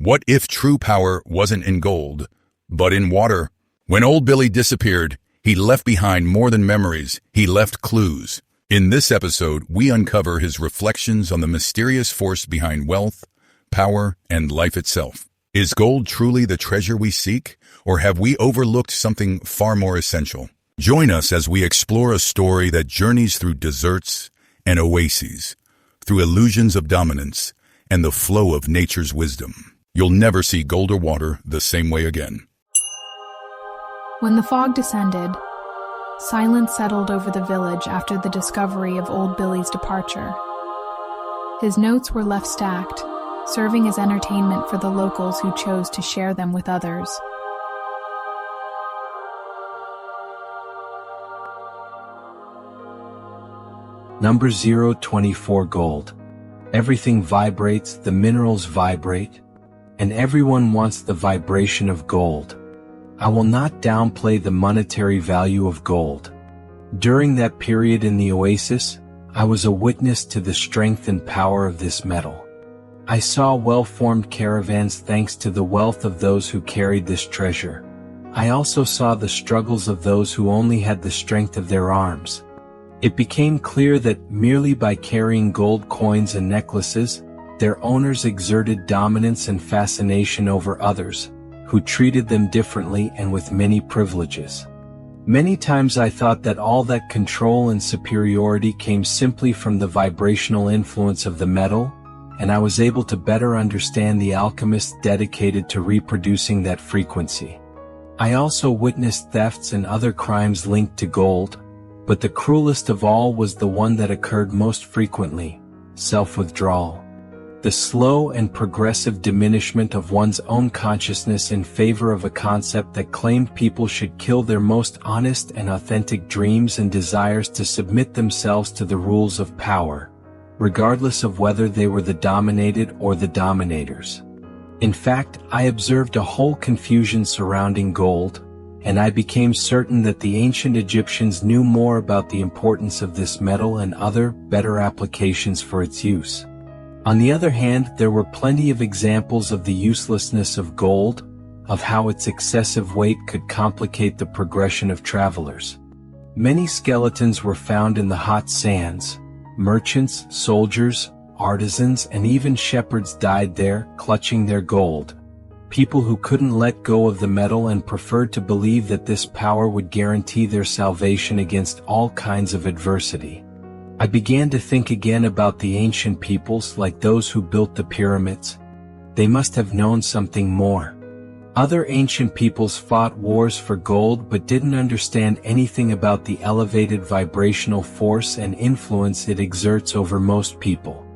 What if true power wasn't in gold, but in water? When old Billy disappeared, he left behind more than memories, he left clues. In this episode, we uncover his reflections on the mysterious force behind wealth, power, and life itself. Is gold truly the treasure we seek, or have we overlooked something far more essential? Join us as we explore a story that journeys through deserts and oases, through illusions of dominance and the flow of nature's wisdom. You'll never see gold or water the same way again. When the fog descended, silence settled over the village after the discovery of old Billy's departure. His notes were left stacked, serving as entertainment for the locals who chose to share them with others. Number 024 Gold. Everything vibrates, the minerals vibrate, and everyone wants the vibration of gold. I will not downplay the monetary value of gold. During that period in the Oasis, I was a witness to the strength and power of this metal. I saw well-formed caravans thanks to the wealth of those who carried this treasure. I also saw the struggles of those who only had the strength of their arms. It became clear that merely by carrying gold coins and necklaces, their owners exerted dominance and fascination over others, who treated them differently and with many privileges. Many times I thought that all that control and superiority came simply from the vibrational influence of the metal, and I was able to better understand the alchemists dedicated to reproducing that frequency. I also witnessed thefts and other crimes linked to gold, but the cruelest of all was the one that occurred most frequently: self-withdrawal. The slow and progressive diminishment of one's own consciousness in favor of a concept that claimed people should kill their most honest and authentic dreams and desires to submit themselves to the rules of power, regardless of whether they were the dominated or the dominators. In fact, I observed a whole confusion surrounding gold, and I became certain that the ancient Egyptians knew more about the importance of this metal and other, better applications for its use. On the other hand, there were plenty of examples of the uselessness of gold, of how its excessive weight could complicate the progression of travelers. Many skeletons were found in the hot sands. Merchants, soldiers, artisans, and even shepherds died there, clutching their gold. People who couldn't let go of the metal and preferred to believe that this power would guarantee their salvation against all kinds of adversity. I began to think again about the ancient peoples, like those who built the pyramids. They must have known something more. Other ancient peoples fought wars for gold but didn't understand anything about the elevated vibrational force and influence it exerts over most people.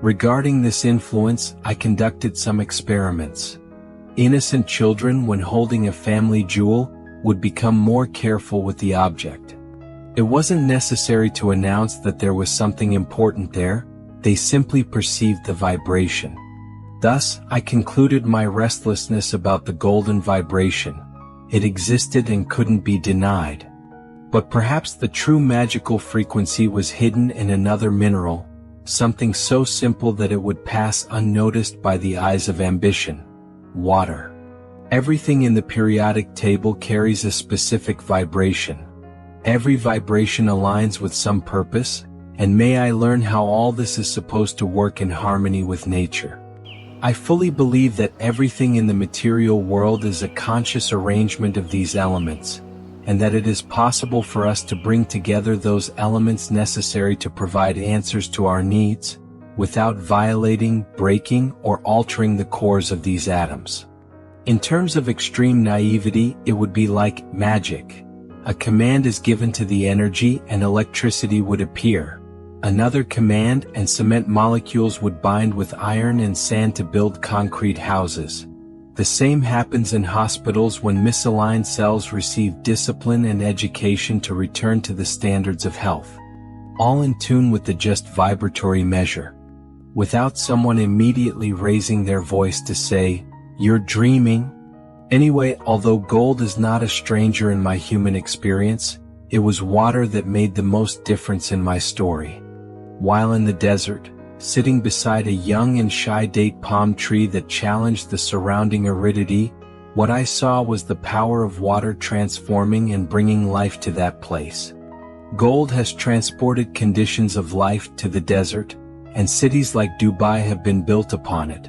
Regarding this influence, I conducted some experiments. Innocent children, when holding a family jewel, would become more careful with the object. It wasn't necessary to announce that there was something important there, they simply perceived the vibration. Thus, I concluded my restlessness about the golden vibration. It existed and couldn't be denied. But perhaps the true magical frequency was hidden in another mineral, something so simple that it would pass unnoticed by the eyes of ambition: water. Everything in the periodic table carries a specific vibration. Every vibration aligns with some purpose, and may I learn how all this is supposed to work in harmony with nature. I fully believe that everything in the material world is a conscious arrangement of these elements, and that it is possible for us to bring together those elements necessary to provide answers to our needs, without violating, breaking, or altering the cores of these atoms. In terms of extreme naivety, it would be like magic. A command is given to the energy and electricity would appear. Another command and cement molecules would bind with iron and sand to build concrete houses. The same happens in hospitals when misaligned cells receive discipline and education to return to the standards of health. All in tune with the just vibratory measure. Without someone immediately raising their voice to say, "You're dreaming." Anyway, although gold is not a stranger in my human experience, it was water that made the most difference in my story. While in the desert, sitting beside a young and shy date palm tree that challenged the surrounding aridity, what I saw was the power of water transforming and bringing life to that place. Gold has transported conditions of life to the desert, and cities like Dubai have been built upon it.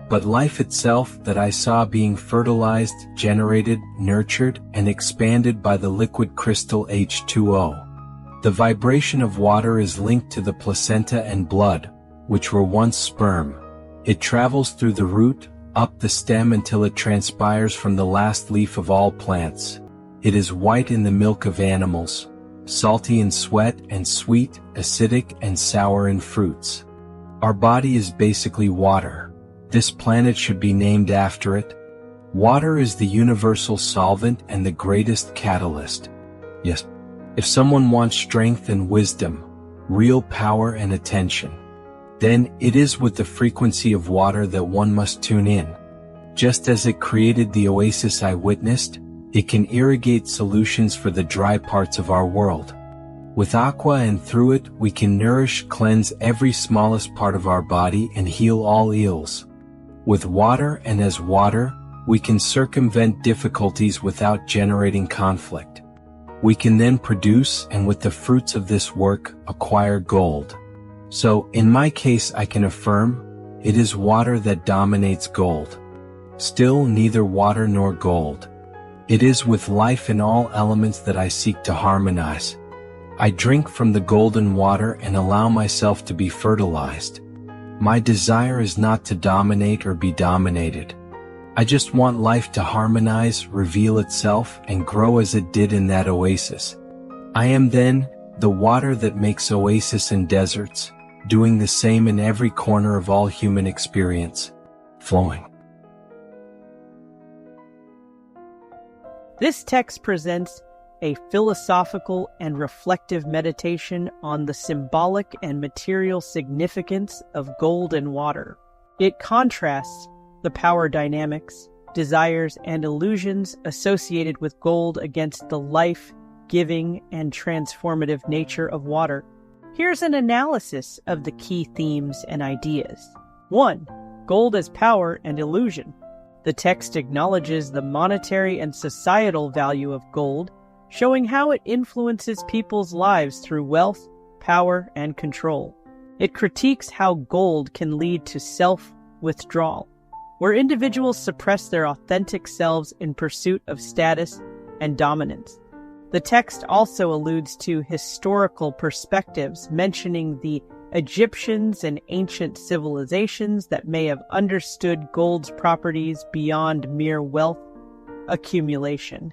But life itself that I saw being fertilized, generated, nurtured, and expanded by the liquid crystal H2O. The vibration of water is linked to the placenta and blood, which were once sperm. It travels through the root, up the stem until it transpires from the last leaf of all plants. It is white in the milk of animals, salty in sweat, and sweet, acidic, and sour in fruits. Our body is basically water. This planet should be named after it. Water is the universal solvent and the greatest catalyst. Yes, if someone wants strength and wisdom, real power and attention, then it is with the frequency of water that one must tune in. Just as it created the oasis I witnessed, it can irrigate solutions for the dry parts of our world. With aqua and through it, we can nourish, cleanse every smallest part of our body and heal all ills. With water and as water, we can circumvent difficulties without generating conflict. We can then produce and with the fruits of this work, acquire gold. So, in my case I can affirm, it is water that dominates gold. Still neither water nor gold. It is with life in all elements that I seek to harmonize. I drink from the golden water and allow myself to be fertilized. My desire is not to dominate or be dominated. I just want life to harmonize, reveal itself, and grow as it did in that oasis. I am then the water that makes oasis in deserts, doing the same in every corner of all human experience, flowing. This text presents a philosophical and reflective meditation on the symbolic and material significance of gold and water. It contrasts the power dynamics, desires, and illusions associated with gold against the life-giving and transformative nature of water. Here's an analysis of the key themes and ideas. 1. Gold as power and illusion. The text acknowledges the monetary and societal value of gold, showing how it influences people's lives through wealth, power, and control. It critiques how gold can lead to self-withdrawal, where individuals suppress their authentic selves in pursuit of status and dominance. The text also alludes to historical perspectives, mentioning the Egyptians and ancient civilizations that may have understood gold's properties beyond mere wealth accumulation.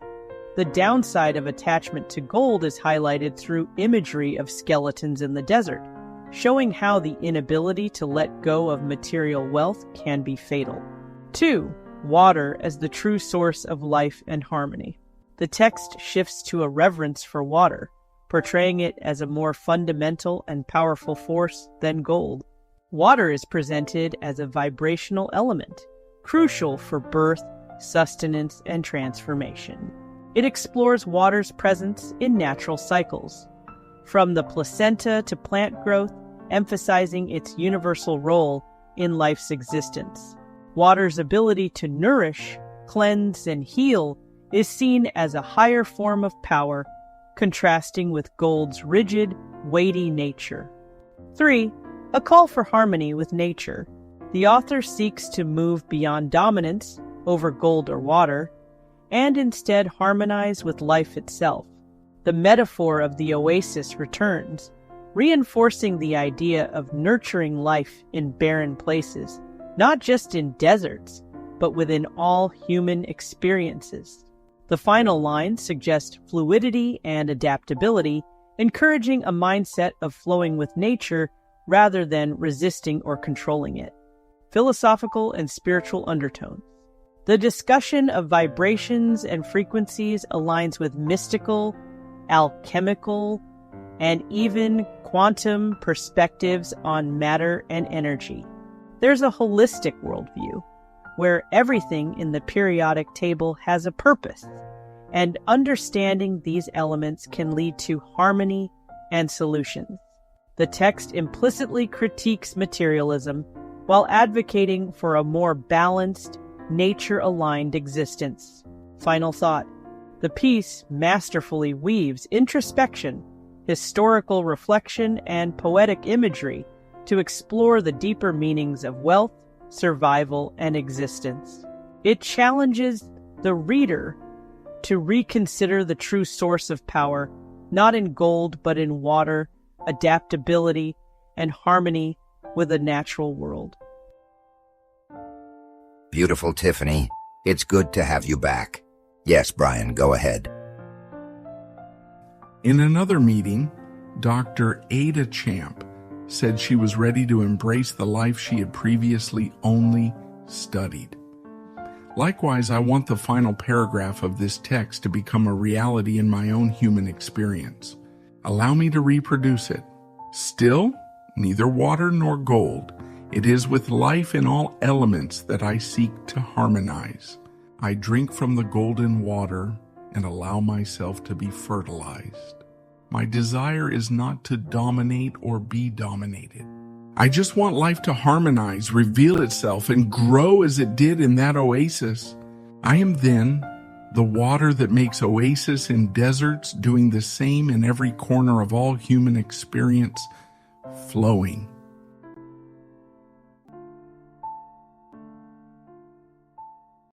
The downside of attachment to gold is highlighted through imagery of skeletons in the desert, showing how the inability to let go of material wealth can be fatal. 2. Water as the true source of life and harmony. The text shifts to a reverence for water, portraying it as a more fundamental and powerful force than gold. Water is presented as a vibrational element, crucial for birth, sustenance, and transformation. It explores water's presence in natural cycles, from the placenta to plant growth, emphasizing its universal role in life's existence. Water's ability to nourish, cleanse, and heal is seen as a higher form of power, contrasting with gold's rigid, weighty nature. 3. A call for harmony with nature. The author seeks to move beyond dominance over gold or water, and instead harmonize with life itself. The metaphor of the oasis returns, reinforcing the idea of nurturing life in barren places, not just in deserts, but within all human experiences. The final line suggests fluidity and adaptability, encouraging a mindset of flowing with nature rather than resisting or controlling it. Philosophical and spiritual undertones. The discussion of vibrations and frequencies aligns with mystical, alchemical, and even quantum perspectives on matter and energy. There's a holistic worldview, where everything in the periodic table has a purpose, and understanding these elements can lead to harmony and solutions. The text implicitly critiques materialism while advocating for a more balanced, nature-aligned existence. Final thought. The piece masterfully weaves introspection, historical reflection, and poetic imagery to explore the deeper meanings of wealth, survival, and existence. It challenges the reader to reconsider the true source of power, not in gold but in water, adaptability, and harmony with the natural world. Beautiful, Tiffany. It's good to have you back. Yes, Brian, go ahead. In another meeting, Dr. Ada Champ said she was ready to embrace the life she had previously only studied. Likewise, I want the final paragraph of this text to become a reality in my own human experience. Allow me to reproduce it. Still, neither water nor gold, it is with life in all elements that I seek to harmonize. I drink from the golden water and allow myself to be fertilized. My desire is not to dominate or be dominated. I just want life to harmonize, reveal itself, and grow as it did in that oasis. I am then the water that makes oasis in deserts, doing the same in every corner of all human experience, flowing,